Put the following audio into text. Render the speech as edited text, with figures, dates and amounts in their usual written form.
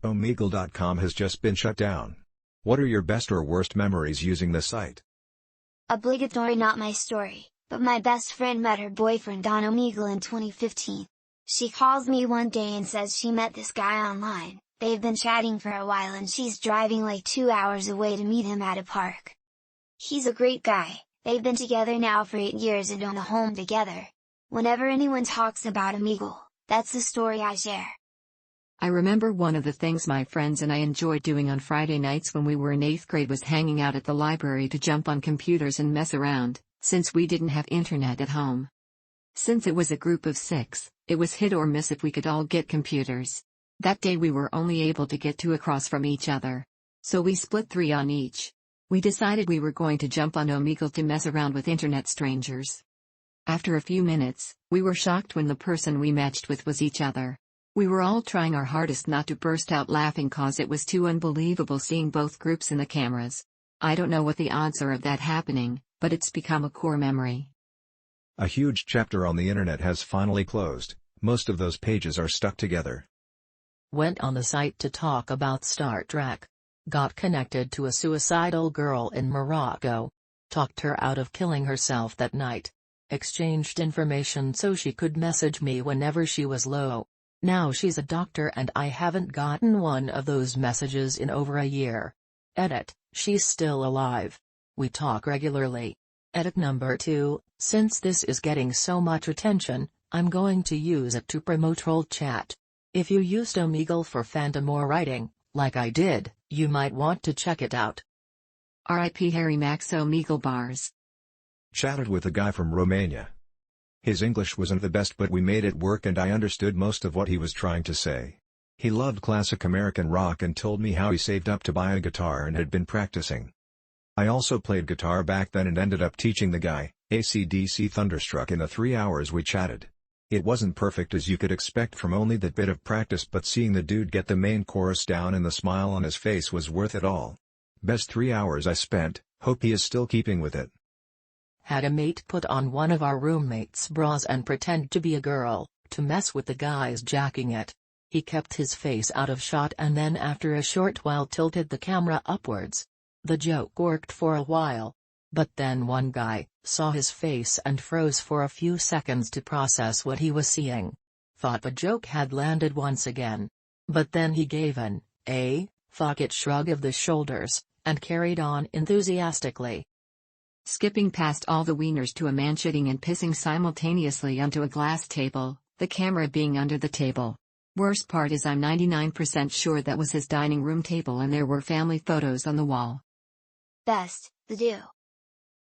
Omegle.com has just been shut down. What are your best or worst memories using the site? Obligatory not my story, but my best friend met her boyfriend on Omegle in 2015. She calls me one day and says she met this guy online, they've been chatting for a while and she's driving like 2 hours away to meet him at a park. He's a great guy, they've been together now for 8 years and own a home together. Whenever anyone talks about Omegle, that's the story I share. I remember one of the things my friends and I enjoyed doing on Friday nights when we were in 8th grade was hanging out at the library to jump on computers and mess around, since we didn't have internet at home. Since it was a group of 6, it was hit or miss if we could all get computers. That day we were only able to get 2 across from each other. So we split 3 on each. We decided we were going to jump on Omegle to mess around with internet strangers. After a few minutes, we were shocked when the person we matched with was each other. We were all trying our hardest not to burst out laughing cause it was too unbelievable seeing both groups in the cameras. I don't know what the odds are of that happening, but it's become a core memory. A huge chapter on the internet has finally closed. Most of those pages are stuck together. Went on the site to talk about Star Trek. Got connected to a suicidal girl in Morocco. Talked her out of killing herself that night. Exchanged information so she could message me whenever she was low. Now she's a doctor and I haven't gotten one of those messages in over a year. Edit, she's still alive. We talk regularly. Edit number 2, since this is getting so much attention, I'm going to use it to promote Troll Chat. If you used Omegle for fandom or writing, like I did, you might want to check it out. R.I.P. Harry Max Omegle bars. Chatted with a guy from Romania. His English wasn't the best but we made it work and I understood most of what he was trying to say. He loved classic American rock and told me how he saved up to buy a guitar and had been practicing. I also played guitar back then and ended up teaching the guy, AC/DC Thunderstruck in the 3 hours we chatted. It wasn't perfect as you could expect from only that bit of practice but seeing the dude get the main chorus down and the smile on his face was worth it all. Best 3 hours I spent, hope he is still keeping with it. Had a mate put on one of our roommates' bras and pretend to be a girl, to mess with the guys jacking it. He kept his face out of shot and then after a short while tilted the camera upwards. The joke worked for a while. But then one guy saw his face and froze for a few seconds to process what he was seeing. Thought the joke had landed once again. But then he gave an, fuck it shrug of the shoulders, and carried on enthusiastically. Skipping past all the wieners to a man shitting and pissing simultaneously onto a glass table, the camera being under the table. Worst part is I'm 99% sure that was his dining room table and there were family photos on the wall. Best, the do.